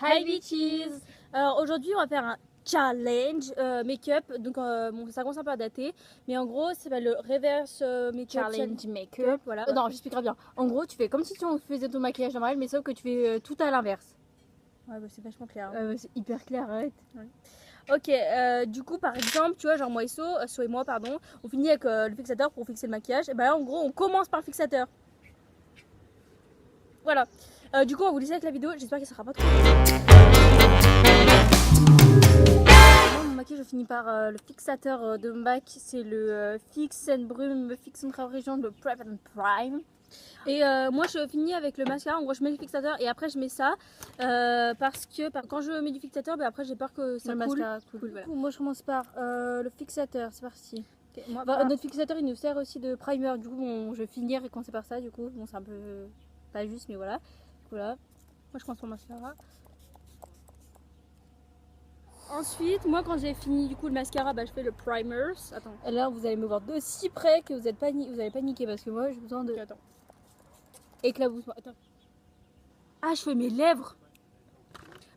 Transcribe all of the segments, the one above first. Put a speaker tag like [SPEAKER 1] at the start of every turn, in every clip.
[SPEAKER 1] Hi bitches. Alors aujourd'hui on va faire un challenge make-up, donc bon, ça commence un peu à dater, mais en gros c'est le reverse make-up
[SPEAKER 2] challenge make-up.
[SPEAKER 1] voilà.
[SPEAKER 2] Non, j'expliquerai bien. En gros, tu fais comme si tu faisais ton maquillage normal, mais sauf que tu fais tout à l'inverse.
[SPEAKER 1] Ouais, bah, c'est vachement clair. Hein.
[SPEAKER 2] C'est hyper clair, arrête.
[SPEAKER 1] Ouais. Ok, du coup par exemple, tu vois, genre moi et So et moi pardon, on finit avec le fixateur pour fixer le maquillage. Et bah là en gros on commence par le fixateur. Voilà. Du coup on va vous laisser avec la vidéo, j'espère que ça sera pas trop. Moi mon maquillage je finis par le fixateur de MAC, c'est le Fix and Brume Fix and Région, le Prep and Prime. Et moi je finis avec le mascara, en gros je mets le fixateur et après je mets ça parce que quand je mets du fixateur, bah, après j'ai peur que ça
[SPEAKER 2] Le
[SPEAKER 1] coule.
[SPEAKER 2] mascara coule.
[SPEAKER 1] Voilà.
[SPEAKER 2] Du coup, moi je commence par le fixateur, c'est parti.
[SPEAKER 1] Okay, moi,
[SPEAKER 2] Notre fixateur il nous sert aussi de primer, du coup bon, je vais finir et commencer par ça, du coup bon c'est un peu pas juste mais voilà. Voilà.
[SPEAKER 1] Moi je commence par le mascara. Ensuite, moi quand j'ai fini du coup le mascara, bah, je fais le primer. Attends.
[SPEAKER 2] Et là vous allez me voir de si près que vous allez paniquer parce que moi j'ai besoin de
[SPEAKER 1] Attends.
[SPEAKER 2] éclaboussement.
[SPEAKER 1] Attends. Ah, je fais mes lèvres.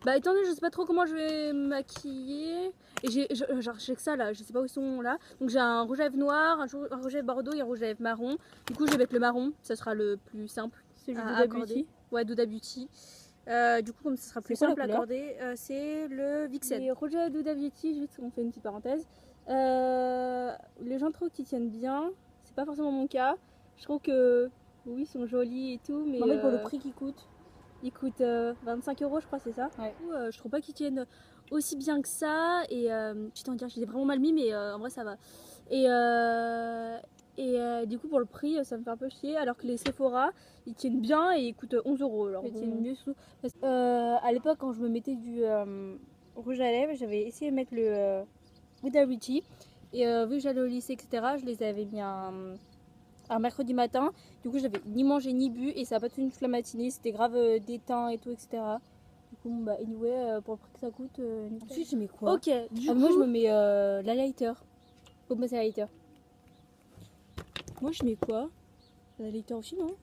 [SPEAKER 1] Bah étant donné je sais pas trop comment je vais maquiller et j'ai que ça là, je sais pas où ils sont là. Donc j'ai un rouge à lèvres noir, un rouge à lèvres bordeaux et un rouge à lèvres marron. Du coup je vais mettre le marron, ça sera le plus simple.
[SPEAKER 2] Celui
[SPEAKER 1] à
[SPEAKER 2] de
[SPEAKER 1] accorder.
[SPEAKER 2] Beauty.
[SPEAKER 1] Ouais, Douda Beauty. Du coup comme ça sera plus simple à accorder, c'est le Vixen. Et rouge à lèvres Douda Beauty, juste on fait une petite parenthèse. Les gens trouvent qu'ils tiennent bien, c'est pas forcément mon cas. Je trouve que oui ils sont jolis et tout, mais
[SPEAKER 2] En fait pour le prix qu'ils coûtent.
[SPEAKER 1] il coûte 25 € je crois, c'est ça.
[SPEAKER 2] Ouais.
[SPEAKER 1] Du coup, je trouve pas qu'ils tiennent aussi bien que ça. Et putain, dire, je l'ai vraiment mal mis, mais en vrai ça va. Et du coup, pour le prix, ça me fait un peu chier. Alors que les Sephora, ils tiennent bien et ils coûtent 11 €. Alors,
[SPEAKER 2] Ils
[SPEAKER 1] bon,
[SPEAKER 2] tiennent mieux sous. À l'époque, quand je me mettais du rouge à lèvres, j'avais essayé de mettre le Huda Beauty. Et vu que j'allais au lycée, etc., je les avais mis un mercredi matin. Du coup, j'avais ni mangé ni bu et ça n'a pas tenu toute la matinée. C'était grave déteint et tout, etc. Du coup, bah, anyway, pour le prix que ça coûte. Ensuite, je mets quoi?
[SPEAKER 1] Ok, du coup,
[SPEAKER 2] moi, je me mets l'highlighter. Pour passer l'highlighter.
[SPEAKER 1] moi je mets quoi? L'highlighter aussi, non?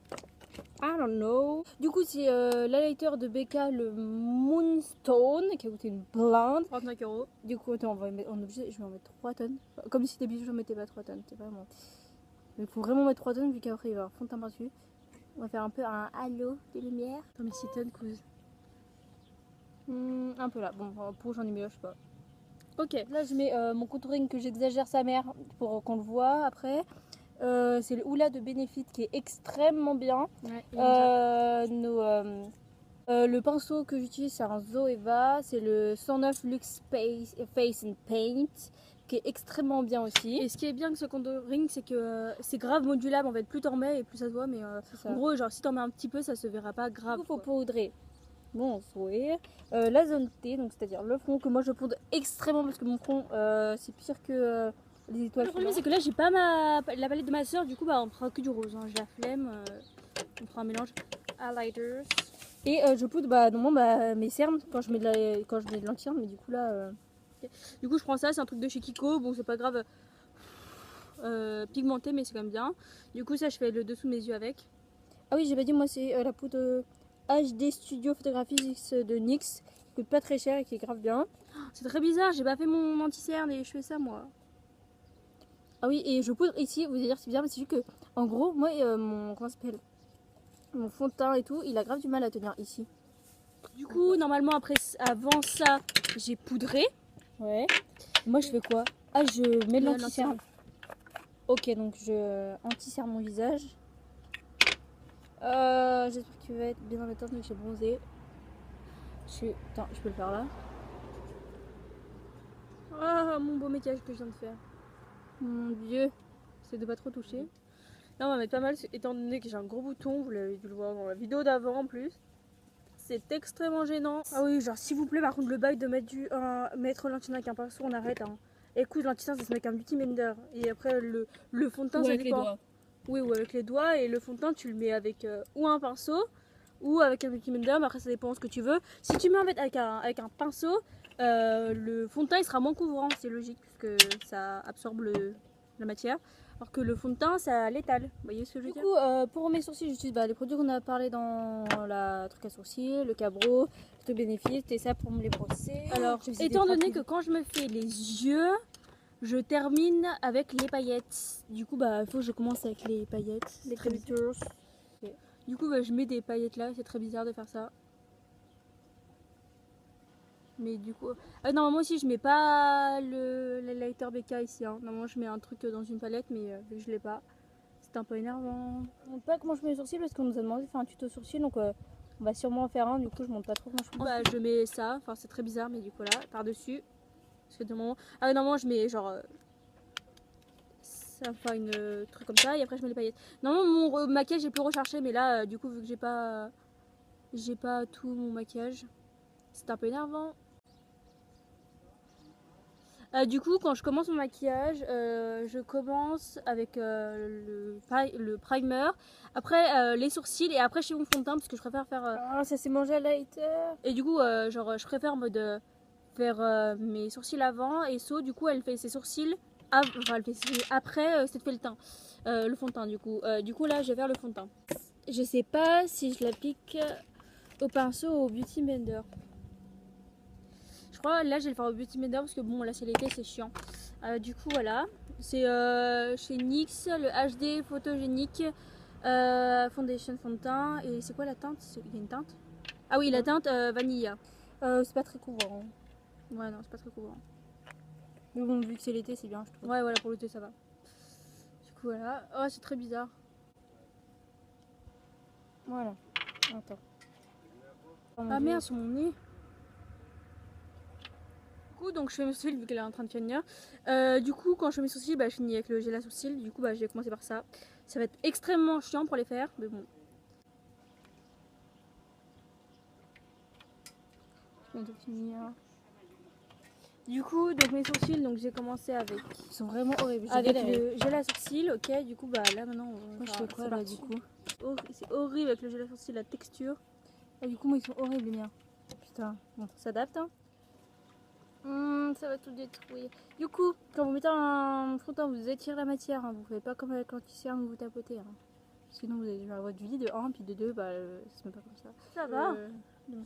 [SPEAKER 2] I don't know. Du coup, c'est l'highlighter de Becca, le Moonstone, qui a coûté une blinde.
[SPEAKER 1] 35 €.
[SPEAKER 2] Du coup, attends, je vais en mettre 3 tonnes. Comme si d'habitude, j'en mettais pas 3 tonnes. C'est vraiment. Il faut vraiment mettre 3 tonnes, vu qu'après, il va y avoir fond de teint par-dessus. On va faire un peu un halo de lumière.
[SPEAKER 1] Attends, mais 6 tonnes, cause.
[SPEAKER 2] Un peu là. Bon, pour j'en ai mis là, je sais pas.
[SPEAKER 1] Ok.
[SPEAKER 2] Là, je mets mon contouring que j'exagère sa mère pour qu'on le voit après. C'est le Hoola de Benefit qui est extrêmement bien.
[SPEAKER 1] Ouais,
[SPEAKER 2] le pinceau que j'utilise, c'est un Zoeva. C'est le 109 Luxe Face and Paint qui est extrêmement bien aussi.
[SPEAKER 1] Et ce qui est bien que ce contouring, c'est que c'est grave modulable. En fait, plus t'en mets et plus ça se voit. Mais en gros, genre si t'en mets un petit peu, ça se verra pas grave.
[SPEAKER 2] Il faut poudrer. Bon sourire. La zone T, donc c'est-à-dire le front que moi je poudre extrêmement parce que mon front c'est pire que les étoiles.
[SPEAKER 1] Le problème c'est que là j'ai pas la palette de ma soeur, du coup bah on prend que du rose. Hein. J'ai la flemme, on prend un mélange highlighters.
[SPEAKER 2] Et je poudre normalement mes cernes quand je mets de l'anti-cerne, mais du coup là.
[SPEAKER 1] Okay. Du coup je prends ça, c'est un truc de chez Kiko, bon c'est pas grave pigmenté mais c'est quand même bien. Du coup ça je fais le dessous de mes yeux avec.
[SPEAKER 2] Ah oui j'ai pas dit, moi c'est la poudre HD Studio Photography de NYX qui coûte pas très cher et qui est grave bien.
[SPEAKER 1] C'est très bizarre, j'ai pas fait mon anti-cerne et je fais ça moi.
[SPEAKER 2] Ah oui, et je poudre ici, vous allez dire c'est bien, mais c'est juste que en gros moi mon fond de teint et tout, il a grave du mal à tenir ici.
[SPEAKER 1] Du coup normalement avant ça j'ai poudré.
[SPEAKER 2] Ouais. Moi je fais quoi? Ah, je mets de l'anti-cerne. Ok, donc je anti-cerne mon visage. J'espère qu'il va être bien dans le teint, donc j'ai bronzé. Attends, je peux le faire là.
[SPEAKER 1] Ah mon beau maquillage que je viens de faire.
[SPEAKER 2] Mon dieu.
[SPEAKER 1] C'est de pas trop toucher. Là on va mettre pas mal étant donné que j'ai un gros bouton, vous l'avez dû le voir dans la vidéo d'avant en plus. C'est extrêmement gênant. Ah oui, genre s'il vous plaît, par contre le bail de mettre l'anti-teint avec un pinceau, on arrête. Hein. Écoute, l'anti-teint ça se met avec un beauty blender. Et après le fond de teint,
[SPEAKER 2] ou
[SPEAKER 1] ça
[SPEAKER 2] avec
[SPEAKER 1] dépend.
[SPEAKER 2] les doigts.
[SPEAKER 1] Oui, ou avec les doigts. Et le fond de teint, tu le mets avec ou un pinceau ou avec un beauty blender, mais après ça dépend ce que tu veux. Si tu mets en fait avec un pinceau, le fond de teint il sera moins couvrant, c'est logique, puisque ça absorbe la matière. Alors que le fond de teint, ça l'étale. Vous voyez ce que je veux dire?
[SPEAKER 2] Du coup, pour mes sourcils, j'utilise les produits qu'on a parlé dans la truc à sourcils, le Cabro, te bénéfice, t'es ça pour me les brosser.
[SPEAKER 1] Alors,
[SPEAKER 2] Je faisais
[SPEAKER 1] étant
[SPEAKER 2] des
[SPEAKER 1] donné
[SPEAKER 2] frappes.
[SPEAKER 1] que quand je me fais les yeux, je termine avec les paillettes. Du coup, bah, il faut que je commence avec les paillettes.
[SPEAKER 2] Les
[SPEAKER 1] Très bizarre.
[SPEAKER 2] glitters.
[SPEAKER 1] Du coup, bah, je mets des paillettes là. C'est très bizarre de faire ça. Mais du coup, normalement aussi, je mets pas le lighter BK ici. Hein. Normalement, je mets un truc dans une palette, mais vu que je l'ai pas, c'est un peu énervant.
[SPEAKER 2] Je montre pas comment je mets les sourcils parce qu'on nous a demandé de faire un tuto sourcils, donc on va sûrement en faire un. Du coup, je montre pas trop comment je
[SPEAKER 1] Bah, je mets ça. Enfin, c'est très bizarre, mais du coup là, par dessus. Parce que normalement, normalement, je mets genre ça, enfin une truc comme ça, et après je mets les paillettes. Normalement, mon maquillage est plus recherché, mais là, du coup, vu que j'ai pas tout mon maquillage, c'est un peu énervant. Du coup, quand je commence mon maquillage, je commence avec le primer, après les sourcils, et après je fais mon fond de teint parce que je préfère faire.
[SPEAKER 2] Ah, ça s'est mangé à lighter.
[SPEAKER 1] Et du coup, genre, je préfère en mode faire mes sourcils avant, et So, du coup, elle fait ses sourcils, enfin, elle fait ses sourcils après c'est fait le teint, le fond de teint, du coup. Du coup, là, je vais faire le fond de teint. Je sais pas si je l'applique au pinceau ou au beauty blender. Je crois là je vais le faire au beauty blender parce que bon là c'est l'été, c'est chiant. Du coup voilà, c'est chez NYX le HD photogénique foundation fond de teint. Et c'est quoi la teinte? Il y a une teinte? Ah oui, la teinte vanilla.
[SPEAKER 2] C'est pas très couvrant.
[SPEAKER 1] Ouais non, c'est pas très couvrant.
[SPEAKER 2] Mais bon, vu que c'est l'été, c'est bien, je trouve.
[SPEAKER 1] Ouais voilà, pour l'été ça va. Du coup voilà. Oh c'est très bizarre.
[SPEAKER 2] Voilà. Attends.
[SPEAKER 1] Ah merde, sur mon nez. Donc je fais mes sourcils vu qu'elle est en train de finir. Du coup quand je fais mes sourcils, bah, je finis avec le gel à sourcils. Du coup bah, je vais commencer par ça. Ça va être extrêmement chiant pour les faire, mais bon. Je viens de finir. Du coup donc mes sourcils, donc j'ai commencé avec
[SPEAKER 2] Ils sont vraiment horribles.
[SPEAKER 1] le gel à sourcils. Ok, du coup bah là maintenant.
[SPEAKER 2] Moi, je fais quoi là du coup?
[SPEAKER 1] C'est horrible avec le gel à sourcils, la texture.
[SPEAKER 2] Ah, du coup, moi, ils sont horribles les miens. Putain.
[SPEAKER 1] Bon, ça s'adapte. Hein. Ça va tout détruire. Du coup, quand vous mettez un fond de teint, vous étirez la matière. Hein. Vous ne faites pas comme avec l'anti-cerne, vous tapotez. Hein. Sinon, vous avez votre vie de 1, puis de 2, bah, ça se met pas comme ça. Ça va.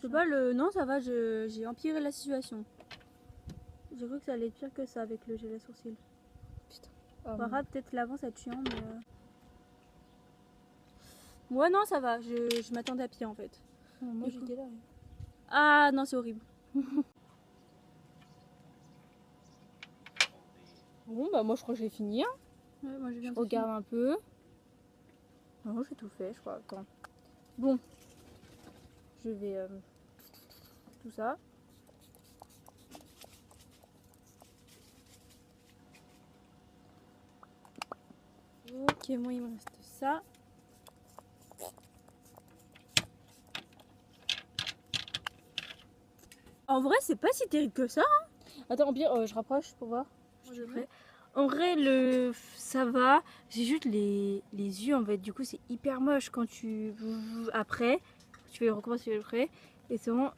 [SPEAKER 1] C'est pas le... Non, ça va, j'ai empiré la situation. J'ai cru que ça allait être pire que ça avec le gel à sourcils.
[SPEAKER 2] Putain.
[SPEAKER 1] Peut-être l'avant, ça va être chiant, mais... Ouais, non, ça va. Je m'attendais à pire, en fait.
[SPEAKER 2] Moi, j'étais là.
[SPEAKER 1] Ah, non, c'est horrible.
[SPEAKER 2] Bon, bah moi je crois que j'ai fini. Hein.
[SPEAKER 1] Ouais, moi,
[SPEAKER 2] Je regarde un peu. Non, j'ai tout fait, je crois. Attends. Bon. Je vais... tout ça.
[SPEAKER 1] Ok, moi, il me reste ça. En vrai, c'est pas si terrible que ça. Hein.
[SPEAKER 2] Attends, pire, je rapproche pour voir.
[SPEAKER 1] En vrai, ça va. C'est juste les yeux, en fait. Du coup, c'est hyper moche quand tu... Après, tu fais recommencer après. Et c'est vraiment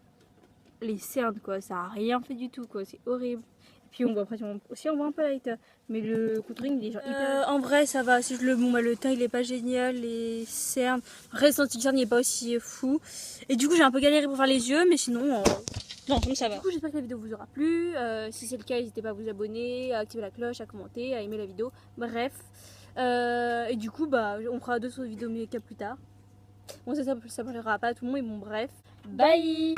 [SPEAKER 1] les cernes, quoi. Ça a rien fait du tout, quoi. C'est horrible. Et puis, on voit aussi, on voit un peu light. Mais le contouring, il est genre hyper... En vrai, ça va. Si je le... Bon, bah, le teint, il est pas génial. Les cernes... Reste anti-cerne, il est pas aussi fou. Et du coup, j'ai un peu galéré pour faire les yeux. Mais sinon... Non, comme ça va. Du coup, j'espère que la vidéo vous aura plu. Si c'est le cas, n'hésitez pas à vous abonner, à activer la cloche, à commenter, à aimer la vidéo. Bref. Et du coup, bah, on fera d'autres vidéos make-up plus tard. Bon, ça plaira pas à tout le monde, mais bon, bref. Bye!